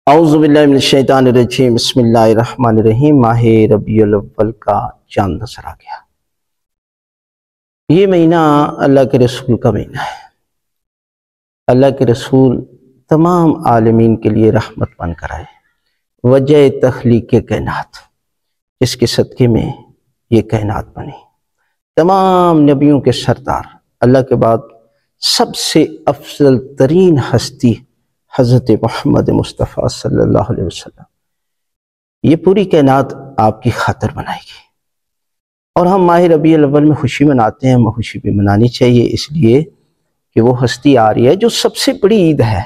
اعوذ باللہ من الشیطان الرجیم، بسم اللہ الرحمن الرحیم۔ ماہ ربیع الاول کا چاند نظر آ گیا۔ یہ مہینہ اللہ کے رسول کا مہینہ ہے۔ اللہ کے رسول تمام عالمین کے لیے رحمت بن کر آئے، وجہ تخلیق کائنات، جس کے صدقے میں یہ کائنات بنی۔ تمام نبیوں کے سردار، اللہ کے بعد سب سے افضل ترین ہستی حضرت محمد مصطفیٰ صلی اللہ علیہ وسلم، یہ پوری کائنات آپ کی خاطر بنائے گی۔ اور ہم ماہ ربیع الاول میں خوشی مناتے ہیں، ہمیں خوشی بھی منانی چاہیے، اس لیے کہ وہ ہستی آ رہی ہے جو سب سے بڑی عید ہے۔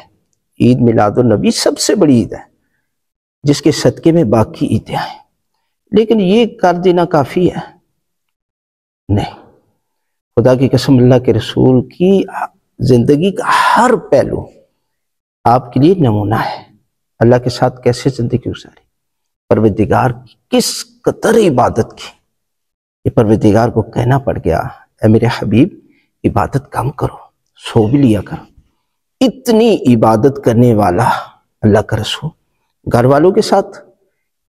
عید میلاد النبی سب سے بڑی عید ہے، جس کے صدقے میں باقی عیدیں آئیں۔ لیکن یہ کر دینا کافی ہے؟ نہیں۔ خدا کی قسم، اللہ کے رسول کی زندگی کا ہر پہلو آپ کے لیے نمونہ ہے۔ اللہ کے ساتھ کیسے زندگی گزاری، پروردگار کی کس قدر عبادت کی۔ یہ پروردگار کو کہنا پڑ گیا، اے میرے حبیب عبادت کم کرو، سو بھی لیا کرو۔ اتنی عبادت کرنے والا اللہ کا رسول، گھر والوں کے ساتھ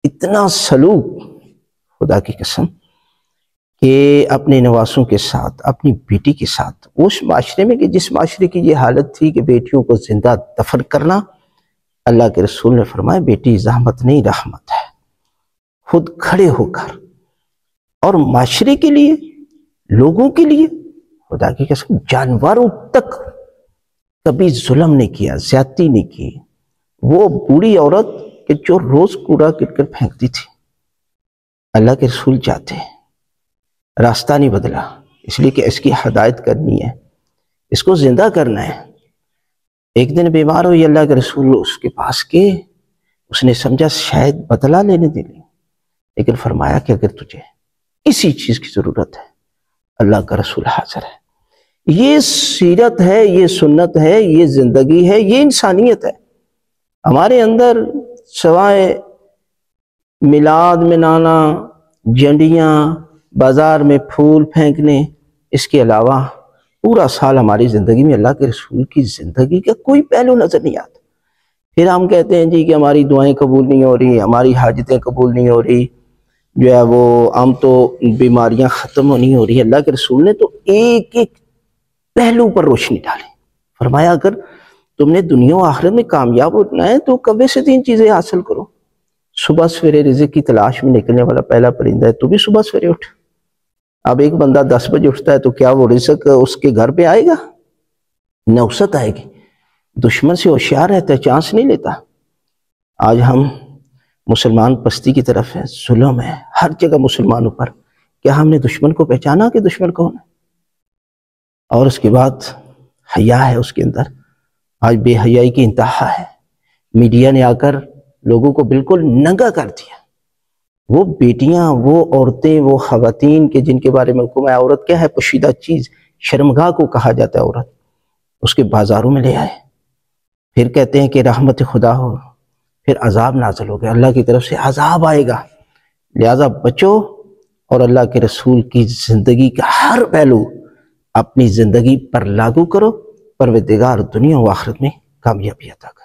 اتنا سلوک، خدا کی قسم، کہ اپنے نواسوں کے ساتھ، اپنی بیٹی کے ساتھ، اس معاشرے میں کہ جس معاشرے کی یہ حالت تھی کہ بیٹیوں کو زندہ دفن کرنا، اللہ کے رسول نے فرمایا بیٹی زحمت نہیں رحمت ہے۔ خود کھڑے ہو کر اور معاشرے کے لیے، لوگوں کے لیے، خدا کی قسم جانوروں تک کبھی ظلم نہیں کیا، زیادتی نہیں کی۔ وہ بوڑھی عورت کہ جو روز کوڑا کرکٹ پھینکتی تھی، اللہ کے رسول جاتے ہیں، راستہ نہیں بدلا، اس لیے کہ اس کی ہدایت کرنی ہے، اس کو زندہ کرنا ہے۔ ایک دن بیمار ہوئی، اللہ کے رسول اس کے پاس گئے، اس نے سمجھا شاید بدلہ لینے دے لیں، لیکن فرمایا کہ اگر تجھے کسی چیز کی ضرورت ہے، اللہ کا رسول حاضر ہے۔ یہ سیرت ہے، یہ سنت ہے، یہ زندگی ہے، یہ انسانیت ہے۔ ہمارے اندر سوائے میلاد منانا، جھنڈیاں، بازار میں پھول پھینکنے، اس کے علاوہ پورا سال ہماری زندگی میں اللہ کے رسول کی زندگی کا کوئی پہلو نظر نہیں آتا۔ پھر ہم کہتے ہیں جی کہ ہماری دعائیں قبول نہیں ہو رہی، ہماری حاجتیں قبول نہیں ہو رہی، جو ہے وہ ہم تو بیماریاں ختم نہیں ہو رہی۔ اللہ کے رسول نے تو ایک ایک پہلو پر روشنی ڈالی، فرمایا اگر تم نے دنیا و آخرت میں کامیاب ہونا ہے تو کبھی سے 3 چیزیں حاصل کرو۔ صبح سویرے رزق کی تلاش میں نکلنے والا پہلا پرندہ ہے، تو بھی صبح سویرے اٹھ۔ اب ایک بندہ 10 بجے اٹھتا ہے تو کیا وہ رزق اس کے گھر پہ آئے گا؟ نوست آئے گی۔ دشمن سے ہوشیار رہتا ہے، چانس نہیں لیتا۔ آج ہم مسلمان پستی کی طرف ہیں، ظلم ہے ہر جگہ مسلمانوں پر۔ کیا ہم نے دشمن کو پہچانا کہ دشمن کون ہے؟ اور اس کے بعد حیا ہے اس کے اندر۔ آج بے حیائی کی انتہا ہے۔ میڈیا نے آ کر لوگوں کو بالکل ننگا کر دیا۔ وہ بیٹیاں، وہ عورتیں، وہ خواتین کہ جن کے بارے میں حکم ہے، عورت کیا ہے؟ پوشیدہ چیز، شرمگاہ کو کہا جاتا ہے عورت، اس کے بازاروں میں لے آئے۔ پھر کہتے ہیں کہ رحمت خدا ہو، پھر عذاب نازل ہو گیا، اللہ کی طرف سے عذاب آئے گا، لہذا بچو اور اللہ کے رسول کی زندگی کا ہر پہلو اپنی زندگی پر لاگو کرو، پروردگار دنیا و آخرت میں کامیابی عطا کرے۔